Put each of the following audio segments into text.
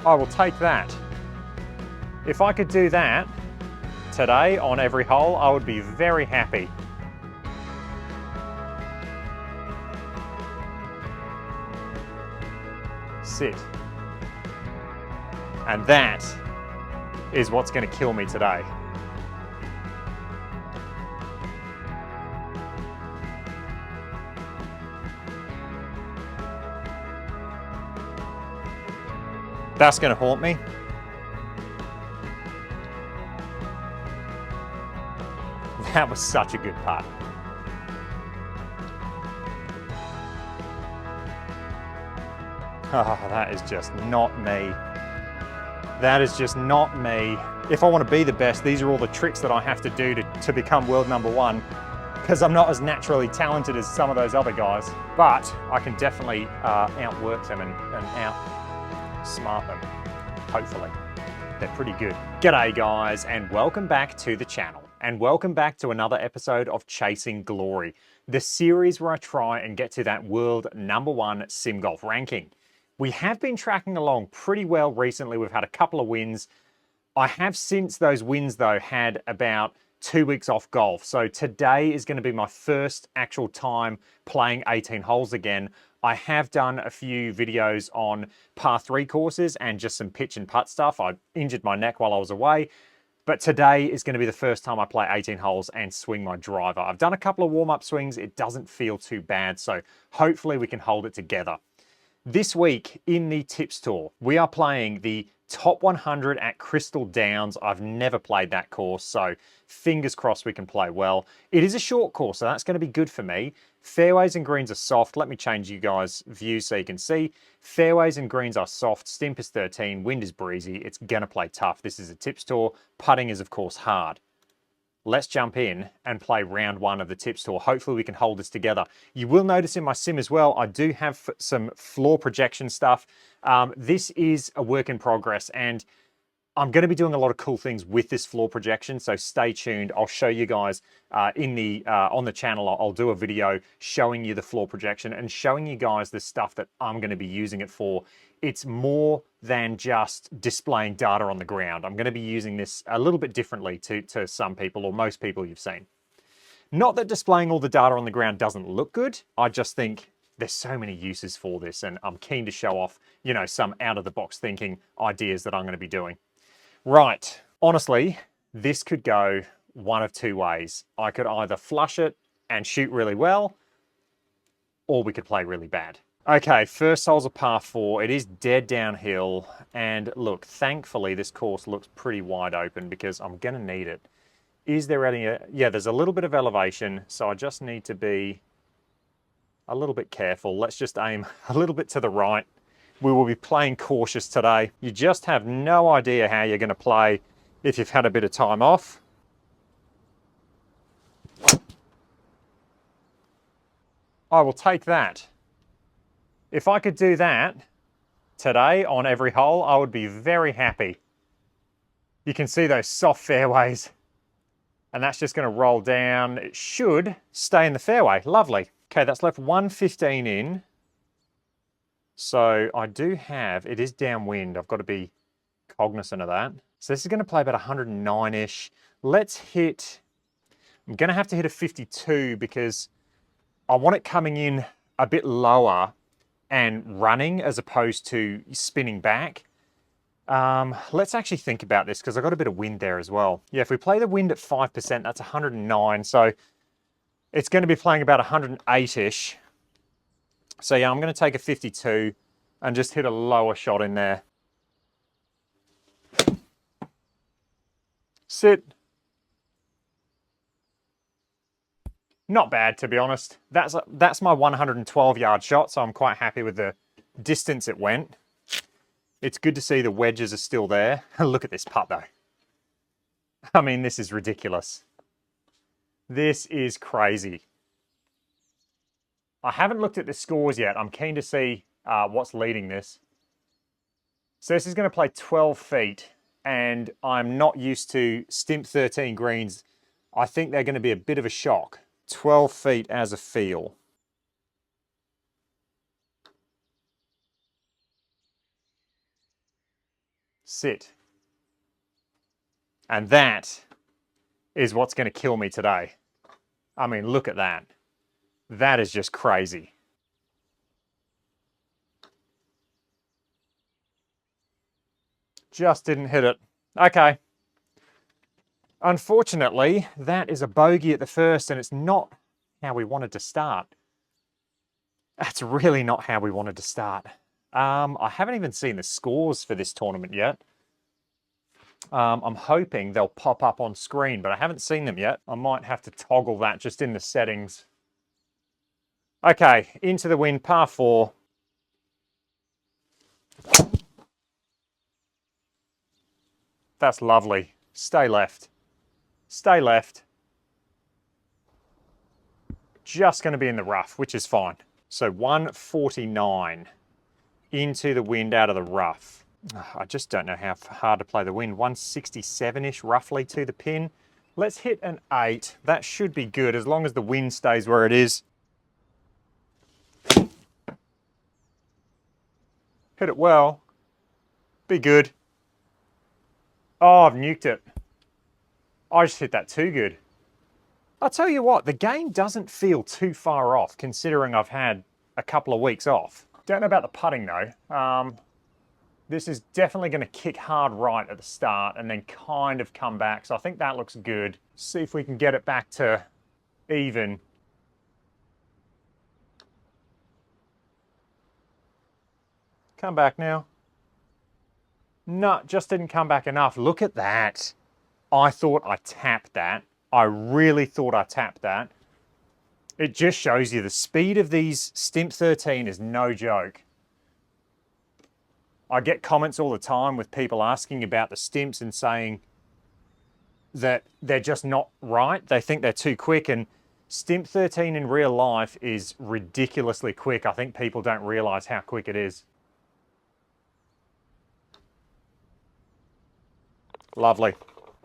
I will take that. If I could do that today on every hole, I would be very happy. Sit. And that is what's going to kill me today. That's going to haunt me. That was such a good putt. Oh, that is just not me. That is just not me. If I want to be the best, these are all the tricks that I have to do to become world #1, because I'm not as naturally talented as some of those other guys. But I can definitely outwork them and outsmart them, hopefully. They're pretty good. G'day guys, and welcome back to the channel. And welcome back to another episode of Chasing Glory, the series where I try and get to that world #1 sim golf ranking. We have been tracking along pretty well recently. We've had a couple of wins. I have since those wins though had about 2 weeks off golf. So today is going to be my first actual time playing 18 holes again. I have done a few videos on par 3 courses and just some pitch and putt stuff. I injured my neck while I was away. But today is going to be the first time I play 18 holes and swing my driver. I've done a couple of warm-up swings. It doesn't feel too bad. So hopefully we can hold it together. This week in the Tips Tour, we are playing the Top 100 at Crystal Downs. I've never played that course, so fingers crossed we can play well. It is a short course, so that's going to be good for me. Fairways and greens are soft. Let me change you guys' views so you can see. Fairways and greens are soft. Stimp is 13. Wind is breezy. It's going to play tough. This is a Tips Tour. Putting is, of course, hard. Let's jump in and play round 1 of the Tips Tour. Hopefully we can hold this together. You will notice in my sim as well, I do have some floor projection stuff. This is a work in progress, and I'm going to be doing a lot of cool things with this floor projection, so stay tuned. I'll show you guys on the channel. I'll do a video showing you the floor projection and showing you guys the stuff that I'm going to be using it for. It's more than just displaying data on the ground. I'm going to be using this a little bit differently to some people, or most people you've seen. Not that displaying all the data on the ground doesn't look good. I just think there's so many uses for this, and I'm keen to show off, you know, some out-of-the-box thinking ideas that I'm going to be doing. Right, honestly, this could go one of two ways. I could either flush it and shoot really well, or we could play really bad. Okay, first hole's a par 4. It is dead downhill, and look, thankfully this course looks pretty wide open because I'm going to need it. Is there any... yeah, there's a little bit of elevation, so I just need to be a little bit careful. Let's just aim a little bit to the right. We will be playing cautious today. You just have no idea how you're going to play if you've had a bit of time off. I will take that. If I could do that today on every hole, I would be very happy. You can see those soft fairways, and that's just going to roll down. It should stay in the fairway. Lovely. Okay, that's left 115 in. So I do have, it is downwind. I've got to be cognizant of that. So this is going to play about 109-ish. Let's hit, I'm going to have to hit a 52 because I want it coming in a bit lower and running as opposed to spinning back. Let's actually think about this because I've got a bit of wind there as well. Yeah, if we play the wind at 5%, that's 109. So it's going to be playing about 108-ish. So yeah, I'm going to take a 52 and just hit a lower shot in there. Sit. Not bad, to be honest. That's my 112-yard shot, so I'm quite happy with the distance it went. It's good to see the wedges are still there. Look at this putt, though. I mean, this is ridiculous. This is crazy. I haven't looked at the scores yet. I'm keen to see what's leading this. So this is going to play 12 feet, and I'm not used to Stimp 13 greens. I think they're going to be a bit of a shock. 12 feet as a feel. Sit. And that is what's going to kill me today. I mean, look at that. That is just crazy. Just didn't hit it. Okay. Unfortunately, that is a bogey at the first, and it's not how we wanted to start. That's really not how we wanted to start. I haven't even seen the scores for this tournament yet. I'm hoping they'll pop up on screen, but I haven't seen them yet. I might have to toggle that just in the settings. Okay, into the wind, par 4. That's lovely. Stay left. Stay left. Just going to be in the rough, which is fine. So 149 into the wind out of the rough. I just don't know how hard to play the wind. 167-ish roughly to the pin. Let's hit an 8. That should be good as long as the wind stays where it is. Hit it well. Be good. Oh, I've nuked it. I just hit that too good. I'll tell you what, the game doesn't feel too far off considering I've had a couple of weeks off. Don't know about the putting though. This is definitely going to kick hard right at the start and then kind of come back. So I think that looks good. See if we can get it back to even. Come back now. No, just didn't come back enough. Look at that. I thought I tapped that. I really thought I tapped that. It just shows you the speed of these Stimp 13 is no joke. I get comments all the time with people asking about the Stimps and saying that they're just not right. They think they're too quick, and Stimp 13 in real life is ridiculously quick. I think people don't realize how quick it is. Lovely.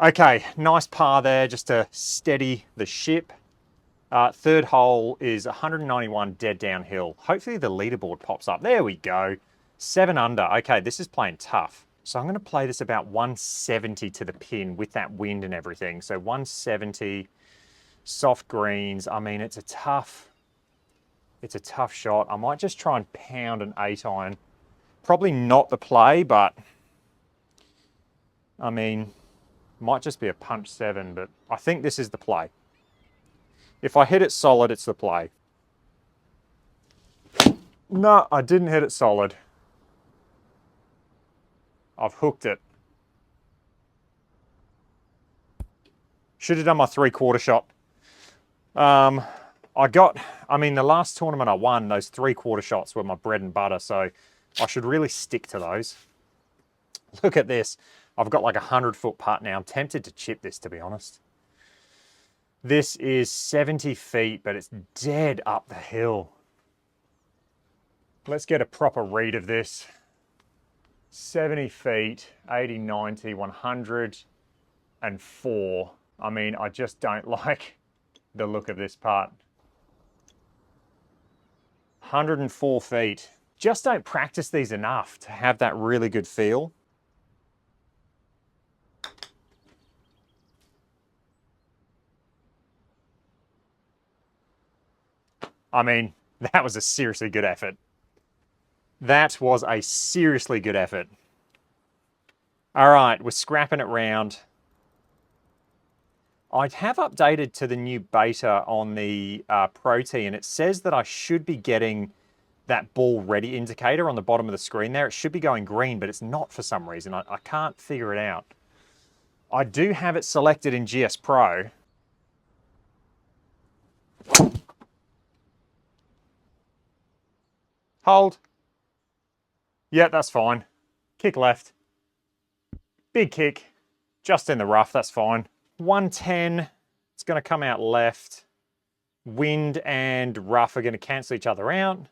Okay, nice par there just to steady the ship. Third hole is 191 dead downhill. Hopefully the leaderboard pops up. There we go. 7 under. Okay, this is playing tough. So I'm going to play this about 170 to the pin with that wind and everything. So 170, soft greens. I mean, it's a tough shot. I might just try and pound an 8-iron. Probably not the play, but I mean, might just be a punch 7, but I think this is the play. If I hit it solid, it's the play. No, I didn't hit it solid. I've hooked it. Should have done my 3/4 shot. I mean, the last tournament I won, those 3/4 shots were my bread and butter, so I should really stick to those. Look at this. I've got like a 100-foot putt now. I'm tempted to chip this, to be honest. This is 70 feet, but it's dead up the hill. Let's get a proper read of this. 70 feet, 80, 90, 104. I mean, I just don't like the look of this putt. 104 feet. Just don't practice these enough to have that really good feel. I mean, that was a seriously good effort. That was a seriously good effort. All right, we're scrapping it round. I have updated to the new beta on the Pro Tee, and it says that I should be getting that ball ready indicator on the bottom of the screen there. It should be going green, but it's not for some reason. I can't figure it out. I do have it selected in GS Pro. Hold. Yeah, that's fine. Kick left. Big kick. Just in the rough, that's fine. 110, it's going to come out left. Wind and rough are going to cancel each other out.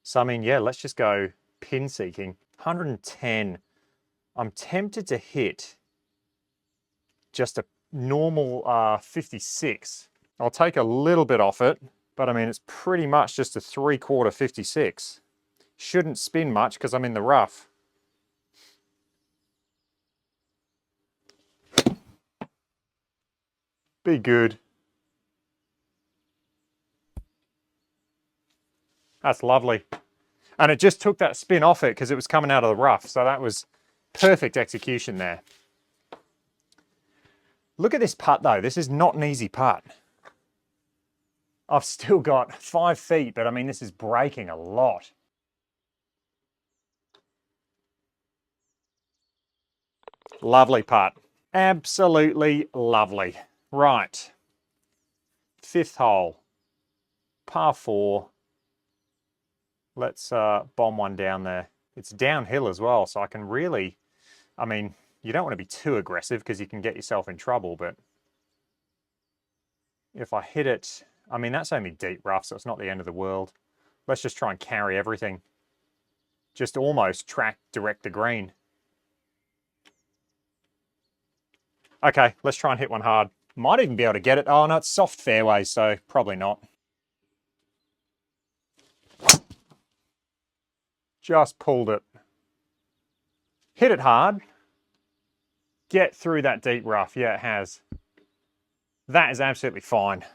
So, I mean, yeah, let's just go pin seeking. 110. I'm tempted to hit just a normal 56. I'll take a little bit off it, but I mean, it's pretty much just a 3/4 56. Shouldn't spin much because I'm in the rough. Be good. That's lovely. And it just took that spin off it because it was coming out of the rough. So that was perfect execution there. Look at this putt though. This is not an easy putt. I've still got 5 feet, but I mean, this is breaking a lot. Lovely putt. Absolutely lovely. Right. 5th hole. Par 4. Let's bomb one down there. It's downhill as well, so I can really, I mean, you don't want to be too aggressive because you can get yourself in trouble, but if I hit it, I mean, that's only deep rough, so it's not the end of the world. Let's just try and carry everything. Just almost track direct to green. Okay, let's try and hit one hard. Might even be able to get it. Oh, no, it's soft fairways, so probably not. Just pulled it. Hit it hard. Get through that deep rough. Yeah, it has. That is absolutely fine.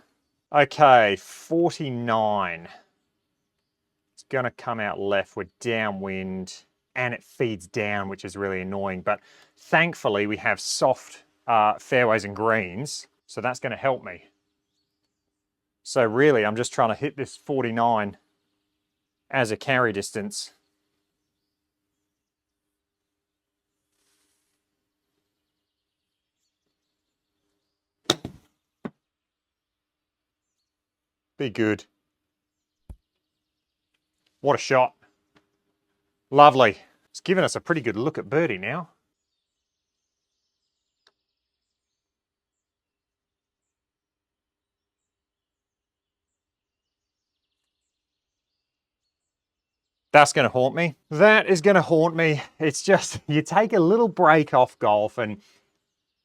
Okay, 49. It's going to come out left. We're downwind and it feeds down, which is really annoying. But thankfully, we have soft fairways and greens, so that's going to help me. So really, I'm just trying to hit this 49 as a carry distance. Be good. What a shot. Lovely. It's given us a pretty good look at birdie now. That's going to haunt me. That is going to haunt me. It's just, you take a little break off golf, and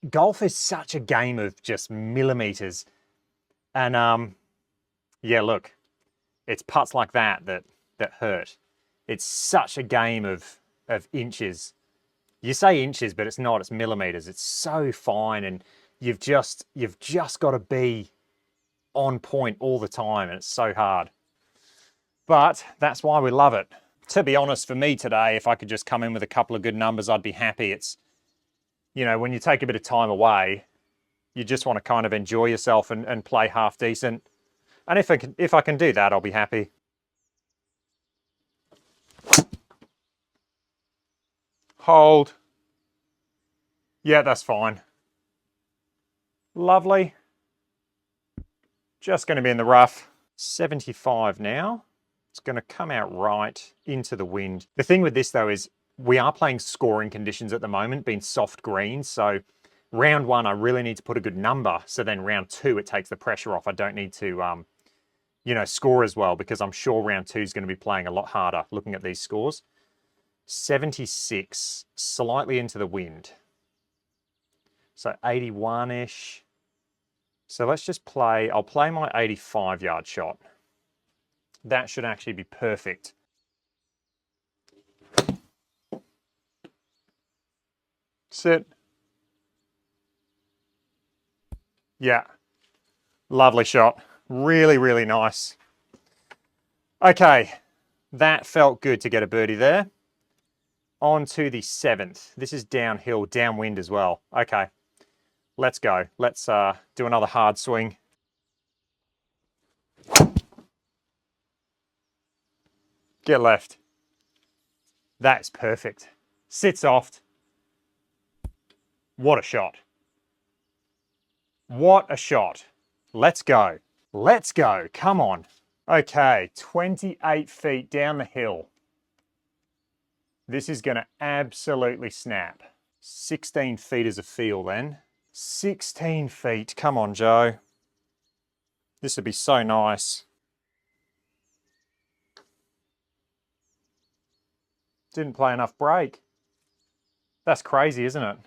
golf is such a game of just millimeters. And yeah, look, it's putts like that hurt. It's such a game of inches. You say inches, but it's not, it's millimeters. It's so fine, and you've just got to be on point all the time, and it's so hard. But that's why we love it. To be honest, for me today, if I could just come in with a couple of good numbers, I'd be happy. It's, you know, when you take a bit of time away, you just want to kind of enjoy yourself and play half decent. And if I can do that, I'll be happy. Hold. Yeah, that's fine. Lovely. Just going to be in the rough. 75 now. It's going to come out right into the wind. The thing with this though is we are playing scoring conditions at the moment, being soft greens. So round 1, I really need to put a good number. So then round 2, it takes the pressure off. I don't need to, you know, score as well, because I'm sure round 2 is going to be playing a lot harder looking at these scores. 76, slightly into the wind. So 81-ish. So let's just play, I'll play my 85-yard shot. That should actually be perfect. Sit. Yeah. Lovely shot. Really, really nice. Okay. That felt good to get a birdie there. On to the 7th. This is downhill, downwind as well. Okay. Let's go. Let's do another hard swing. Get left. That's perfect. Sit soft. What a shot. What a shot. Let's go. Let's go. Come on. Okay, 28 feet down the hill. This is going to absolutely snap. 16 feet as a feel then. 16 feet. Come on, Joe. This would be so nice. Didn't play enough break. That's crazy, isn't it?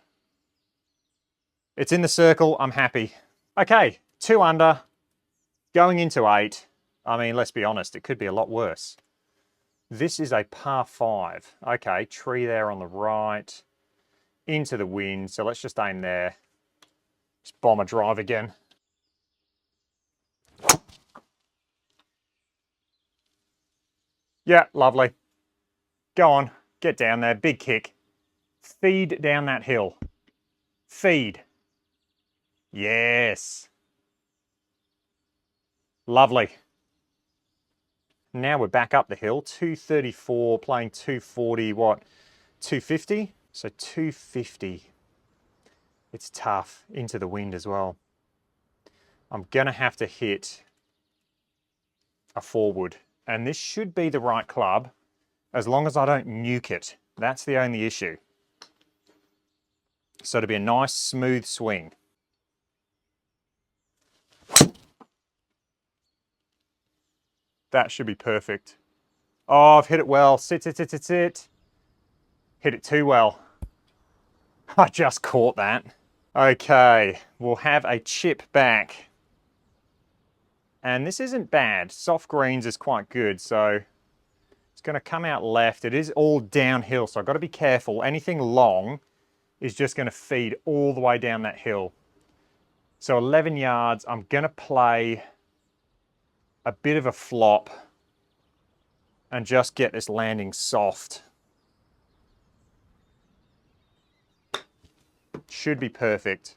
It's in the circle. I'm happy. Okay, 2 under. Going into 8. I mean, let's be honest, it could be a lot worse. This is a par 5. Okay, tree there on the right. Into the wind. So let's just aim there. Just bomb a drive again. Yeah, lovely. Go on, get down there, big kick. Feed down that hill. Feed. Yes. Lovely. Now we're back up the hill, 234, playing 240, what, 250? So 250. It's tough, into the wind as well. I'm gonna have to hit a forward, and this should be the right club, as long as I don't nuke it. That's the only issue. So to be a nice, smooth swing. That should be perfect. Oh, I've hit it well. Sit, sit, sit, sit, sit. Hit it too well. I just caught that. Okay, we'll have a chip back. And this isn't bad. Soft greens is quite good, so it's going to come out left. It is all downhill, so I've got to be careful. Anything long is just going to feed all the way down that hill. So 11 yards, I'm going to play a bit of a flop and just get this landing soft. Should be perfect.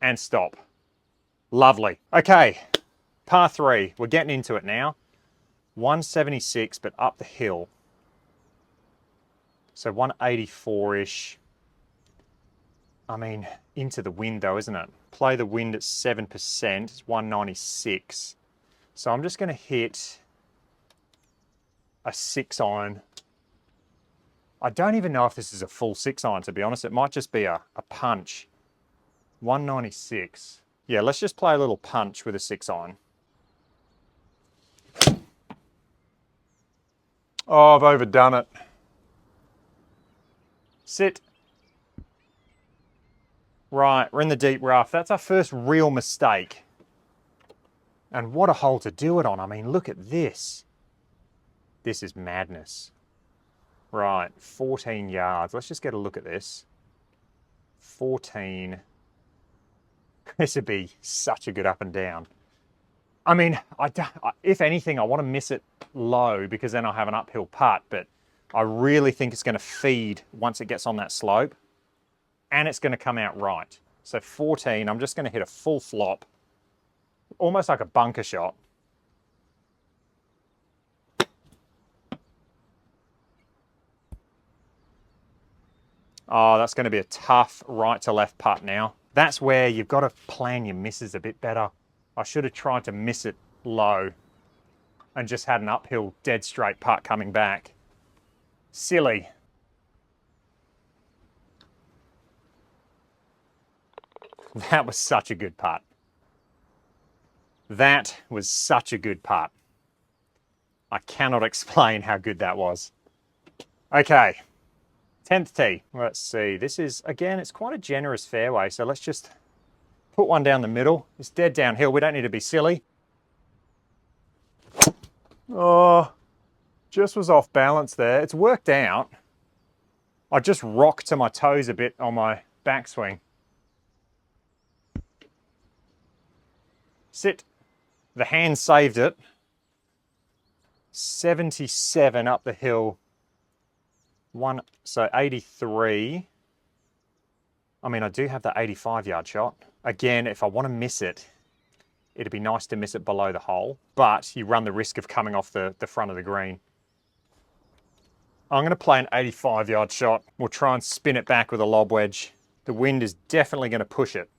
And stop. Lovely. Okay, par 3. We're getting into it now. 176, but up the hill. So 184-ish. I mean, into the wind though, isn't it? Play the wind at 7%. It's 196. So I'm just going to hit a 6-iron. I don't even know if this is a full 6-iron, to be honest. It might just be a punch. 196. Yeah, let's just play a little punch with a 6-iron. Oh, I've overdone it. Sit. Right, we're in the deep rough. That's our first real mistake. And what a hole to do it on. I mean, look at this. This is madness. Right, 14 yards. Let's just get a look at this. 14. This would be such a good up and down. I mean, if anything, I want to miss it low because then I'll have an uphill putt, but I really think it's going to feed once it gets on that slope, and it's going to come out right. So 14, I'm just going to hit a full flop, almost like a bunker shot. Oh, that's going to be a tough right to left putt now. That's where you've got to plan your misses a bit better. I should have tried to miss it low and just had an uphill dead straight putt coming back. Silly. That was such a good putt. That was such a good putt. I cannot explain how good that was. Okay, 10th tee. Let's see. This is, again, it's quite a generous fairway, so let's just put one down the middle. It's dead downhill. We don't need to be silly. Oh, just was off balance there. It's worked out. I just rocked to my toes a bit on my backswing. Sit. The hand saved it. 77 up the hill. So 83. I mean, I do have the 85-yard shot. Again, if I want to miss it, it'd be nice to miss it below the hole, but you run the risk of coming off the front of the green. I'm going to play an 85-yard shot. We'll try and spin it back with a lob wedge. The wind is definitely going to push it.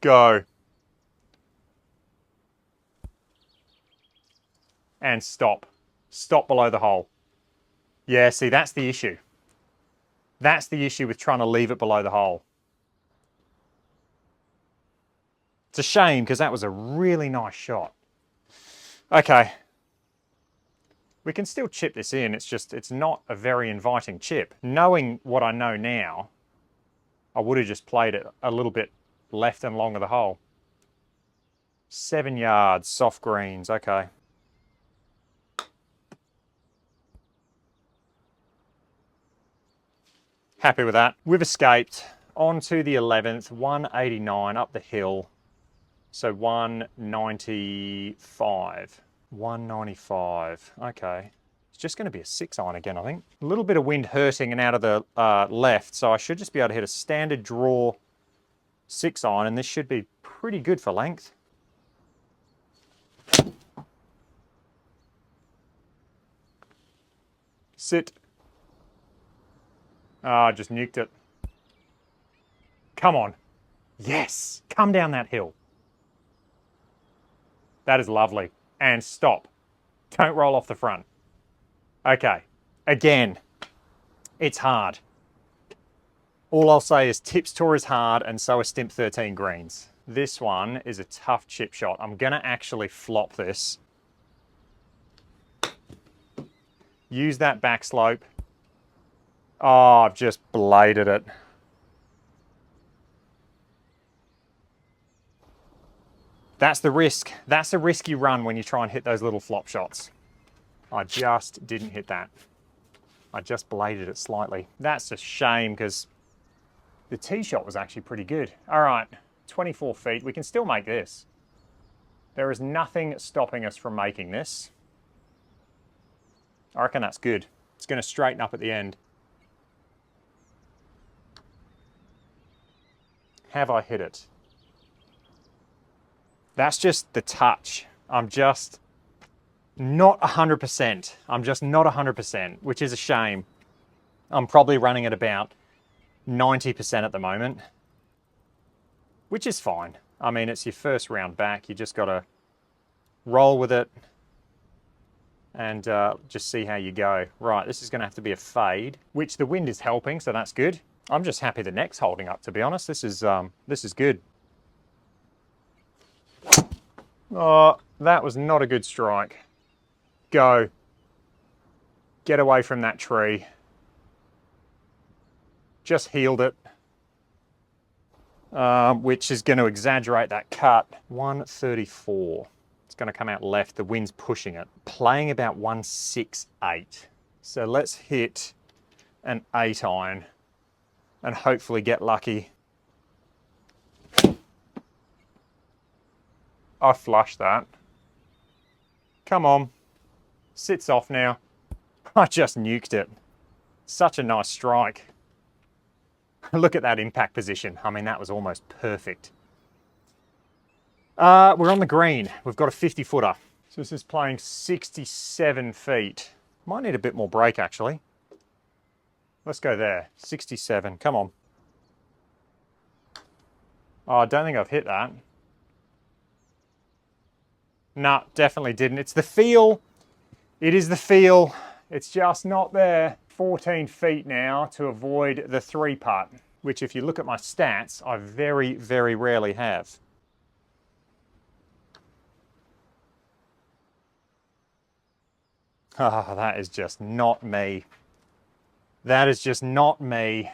Go. And stop. Stop below the hole. Yeah, see, that's the issue. That's the issue with trying to leave it below the hole. It's a shame because that was a really nice shot. Okay. We can still chip this in. It's not a very inviting chip. Knowing what I know now, I would have just played it a little bit left and long of the hole. 7 yards, soft greens, okay. Happy with that. We've escaped onto the 11th, 189 up the hill. So 195. 195. Okay. It's just going to be a 6-iron again, I think. A little bit of wind hurting and out of the left, so I should just be able to hit a standard draw 6-iron, and this should be pretty good for length. Sit. Ah, just nuked it. Come on. Yes, come down that hill. That is lovely. And stop. Don't roll off the front. Okay, again, it's hard. All I'll say is Tips Tour is hard, and so is Stimp 13 greens. This one is a tough chip shot. I'm gonna actually flop this. Use that back slope. Oh, I've just bladed it. That's the risk. That's a risky run when you try and hit those little flop shots. I just didn't hit that. I just bladed it slightly. That's a shame because the tee shot was actually pretty good. All right, 24 feet. We can still make this. There is nothing stopping us from making this. I reckon that's good. It's going to straighten up at the end. Have I hit it? That's just the touch. I'm just not 100%. I'm just not 100%, which is a shame. I'm probably running at about 90% at the moment, which is fine. I mean, it's your first round back. You just got to roll with it and just see how you go. Right, this is going to have to be a fade, which the wind is helping, so that's good. I'm just happy the neck's holding up, to be honest. This is good. Oh, that was not a good strike. Go. Get away from that tree. Just healed it, which is going to exaggerate that cut. 134. It's going to come out left. The wind's pushing it. Playing about 168. So let's hit an 8-iron and hopefully get lucky. I flushed that. Come on. Sits off now. I just nuked it. Such a nice strike. Look at that impact position. I mean, that was almost perfect. We're on the green. We've got a 50-footer. So this is playing 67 feet. Might need a bit more break, actually. Let's go there. 67. Come on. Oh, I don't think I've hit that. No, definitely didn't. It's the feel. It is the feel. It's just not there. 14 feet now to avoid the 3-putt, which if you look at my stats, I very, very rarely have. Ah, oh, that is just not me. That is just not me.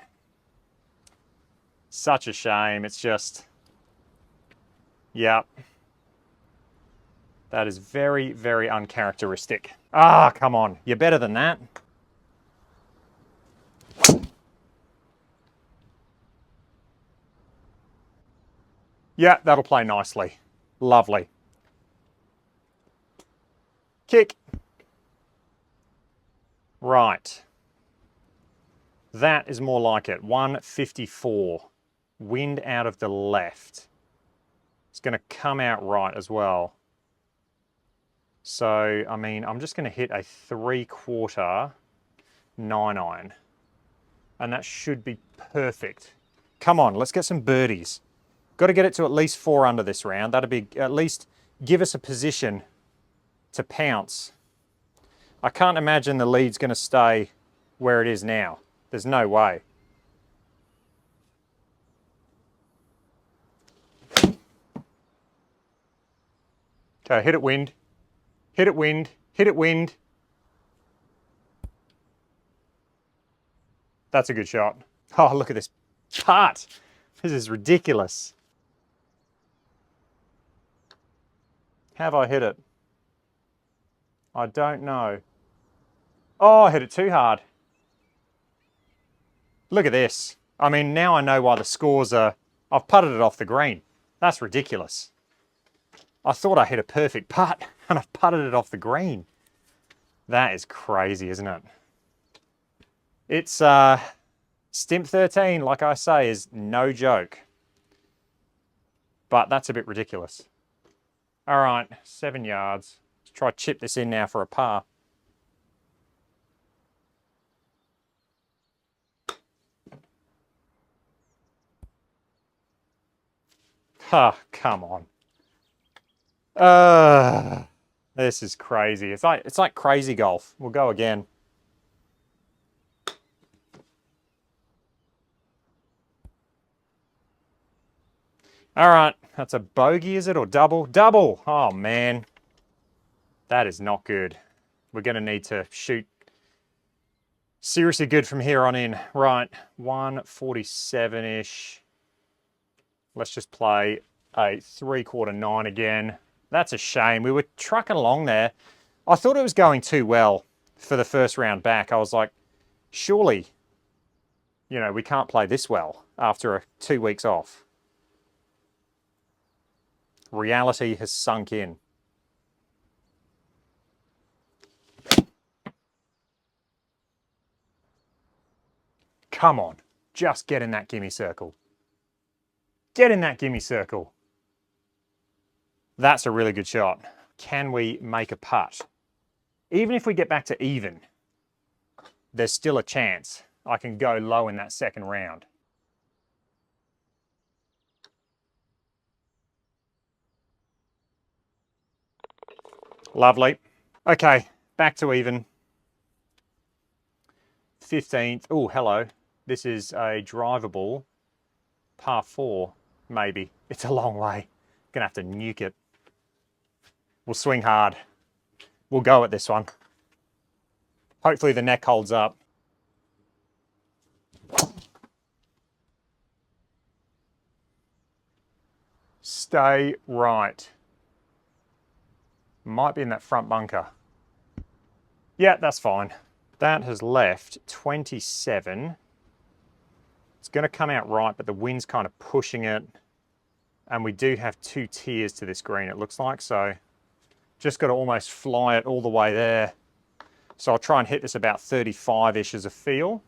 Such a shame. It's just, yep. That is very, very uncharacteristic. Ah, come on. You're better than that. Yeah, that'll play nicely. Lovely. Kick. Right. That is more like it. 154. Wind out of the left. It's going to come out right as well. So, I mean, I'm just going to hit a 3/4 9-iron. And that should be perfect. Come on, let's get some birdies. Got to get it to at least 4 under this round. That'd be at least give us a position to pounce. I can't imagine the lead's going to stay where it is now. There's no way. Okay, hit it wind. Hit it wind. Hit it wind. That's a good shot. Oh, look at this putt. This is ridiculous. Have I hit it? I don't know. Oh, I hit it too hard. Look at this. I mean, now I know why the scores are... I've putted it off the green. That's ridiculous. I thought I hit a perfect putt and I've putted it off the green. That is crazy, isn't it? It's Stimp 13, like I say, is no joke. But that's a bit ridiculous. All right, 7 yards. Let's try chip this in now for a par. Oh, come on. This is crazy. It's like crazy golf. We'll go again. All right, that's a bogey, is it, or double? Double! Oh, man. That is not good. We're going to need to shoot seriously good from here on in. Right, 147-ish. Let's just play a 3/4 9 again. That's a shame. We were trucking along there. I thought it was going too well for the first round back. I was like, surely, you know, we can't play this well after 2 weeks off. Reality has sunk in. Come on, just get in that gimme circle. Get in that gimme circle. That's a really good shot. Can we make a putt? Even if we get back to even, there's still a chance I can go low in that second round. Lovely. Okay, back to even. 15th. Oh, hello. This is a drivable par 4, maybe. It's a long way. Gonna have to nuke it. We'll swing hard. We'll go at this one. Hopefully the neck holds up. Stay right. Might be in that front bunker. Yeah, that's fine. That has left 27. It's going to come out right, but the wind's kind of pushing it. And we do have 2 tiers to this green, it looks like. So just got to almost fly it all the way there. So I'll try and hit this about 35-ish as a feel.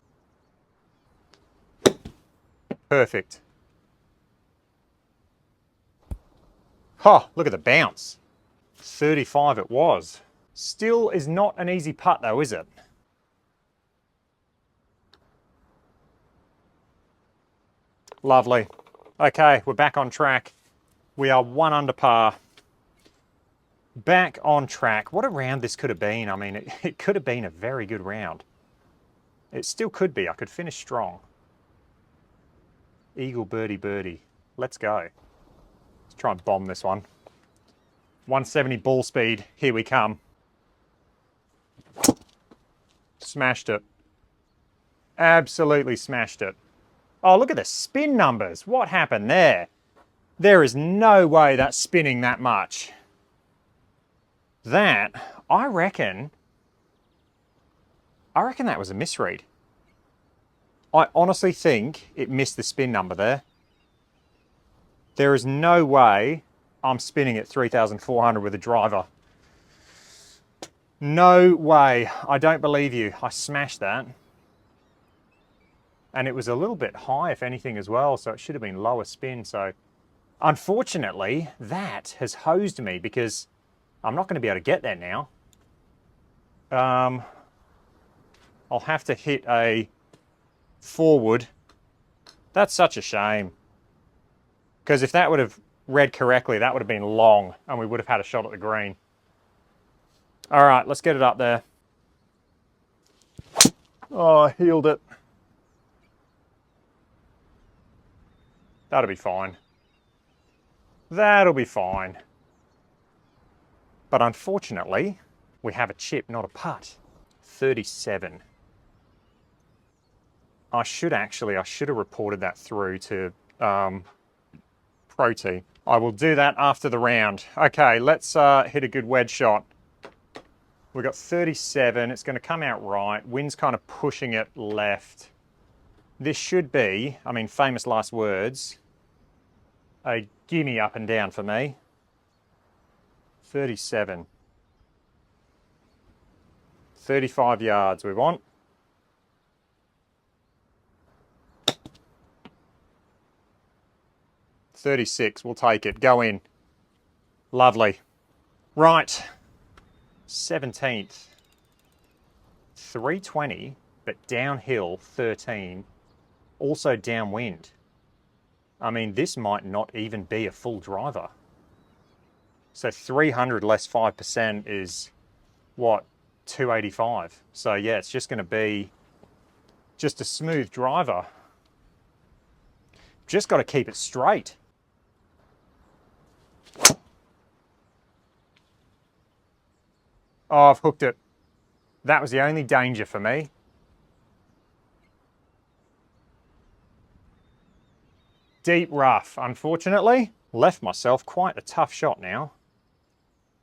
Perfect. Oh, look at the bounce. 35 it was. Still is not an easy putt though, is it? Lovely. Okay, we're back on track. We are 1 under par. Back on track. What a round this could have been. I mean, it could have been a very good round. It still could be. I could finish strong. Eagle birdie birdie. Let's go. Let's try and bomb this one. 170 ball speed. Here we come. Smashed it. Absolutely smashed it. Oh, look at the spin numbers. What happened there? There is no way that's spinning that much. That, I reckon that was a misread. I honestly think it missed the spin number there. There is no way I'm spinning at 3,400 with a driver. No way. I don't believe you. I smashed that. And it was a little bit high, if anything, as well, so it should have been lower spin. So, unfortunately, that has hosed me because I'm not going to be able to get there now. I'll have to hit a forward. That's such a shame. Because if that would have read correctly, that would have been long, and we would have had a shot at the green. All right, let's get it up there. Oh, I healed it. That'll be fine. That'll be fine. But unfortunately, we have a chip, not a putt. 37. I should have reported that through to Pro Team. I will do that after the round. Okay, let's hit a good wedge shot. We've got 37. It's going to come out right. Wind's kind of pushing it left. This should be, I mean, famous last words, a gimme up and down for me. 37. 35 yards we want. $36, we'll take it. Go in. Lovely. Right. 17th. 320, but downhill 13. Also downwind. I mean, this might not even be a full driver. So 300 less 5% is what? 285. So yeah, it's just going to be just a smooth driver. Just got to keep it straight. Oh, I've hooked it. That was the only danger for me. Deep rough, unfortunately. Left myself quite a tough shot now.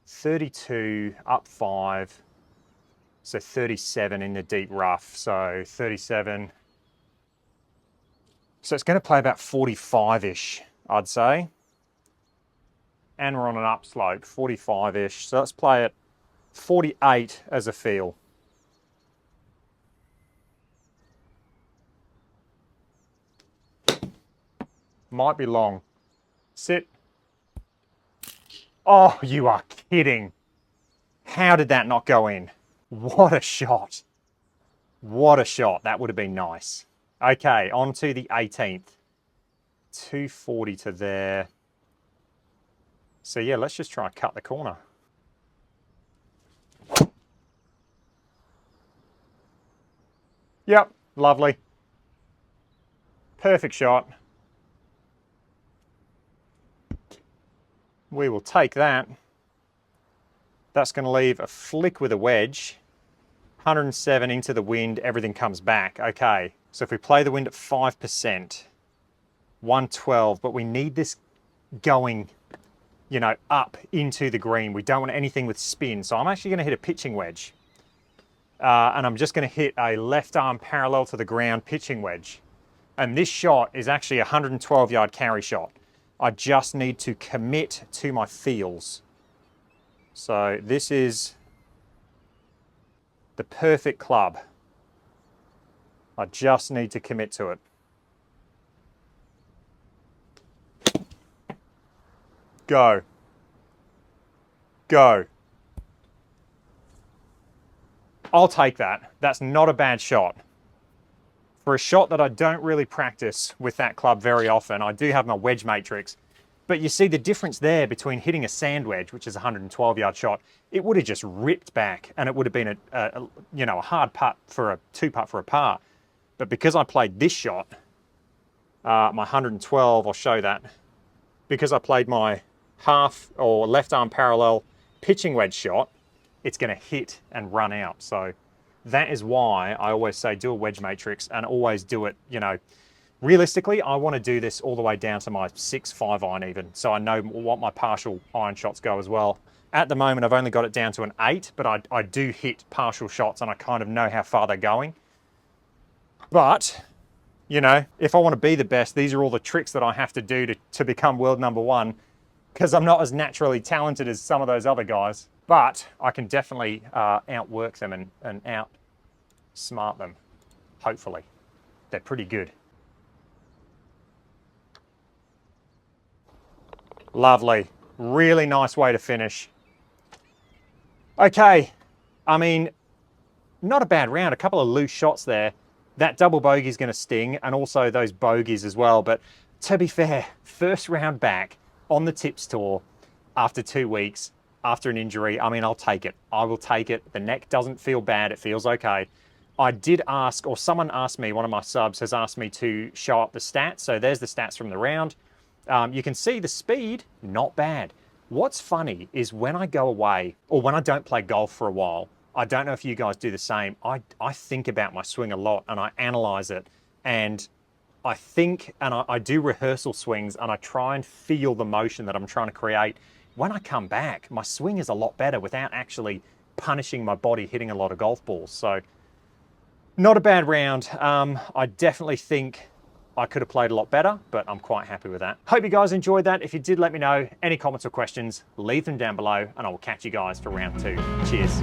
32, up 5. So 37 in the deep rough. So 37. So it's going to play about 45-ish, I'd say. And we're on an upslope, 45-ish. So let's play it 48 as a feel. Might be long. Sit. Oh, you are kidding. How did that not go in? What a shot. What a shot. That would have been nice. Okay, on to the 18th. 240 to there. So yeah, let's just try and cut the corner. Yep, lovely. Perfect shot. We will take that. That's going to leave a flick with a wedge. 107 into the wind, everything comes back. Okay, so if we play the wind at 5%, 112, but we need this going, you know, up into the green. We don't want anything with spin. So I'm actually going to hit a pitching wedge. And I'm just going to hit a left arm parallel to the ground pitching wedge. And this shot is actually a 112-yard carry shot. I just need to commit to my feels. So this is the perfect club. I just need to commit to it. Go. Go. I'll take that. That's not a bad shot. For a shot that I don't really practice with that club very often, I do have my wedge matrix. But you see the difference there between hitting a sand wedge, which is a 112-yard shot, it would have just ripped back and it would have been a hard putt for a 2-putt for a par. But because I played this shot, my 112, I'll show that. Because I played my half or left arm parallel pitching wedge shot, it's going to hit and run out. So that is why I always say do a wedge matrix and always do it, you know, realistically, I want to do this all the way down to my 6-5 iron even, so I know what my partial iron shots go as well. At the moment, I've only got it down to an 8, but I do hit partial shots and I kind of know how far they're going. But, you know, if I want to be the best, these are all the tricks that I have to do to become world #1, because I'm not as naturally talented as some of those other guys. But I can definitely outwork them and outsmart them, hopefully. They're pretty good. Lovely. Really nice way to finish. Okay. I mean, not a bad round. A couple of loose shots there. That double bogey is going to sting, and also those bogeys as well. But to be fair, first round back on the Tips Tour after 2 weeks, after an injury, I mean, I'll take it. I will take it. The neck doesn't feel bad. It feels okay. I did ask, or someone asked me, one of my subs has asked me to show up the stats. So there's the stats from the round. You can see the speed, not bad. What's funny is when I go away, or when I don't play golf for a while, I don't know if you guys do the same, I think about my swing a lot and I analyze it. And I think, and I do rehearsal swings and I try and feel the motion that I'm trying to create. When I come back, my swing is a lot better without actually punishing my body hitting a lot of golf balls. So Not a bad round. I definitely think I could have played a lot better, but I'm quite happy with that. Hope you guys enjoyed that. If you did, let me know. Any comments or questions, leave them down below, and I will catch you guys for round 2. Cheers.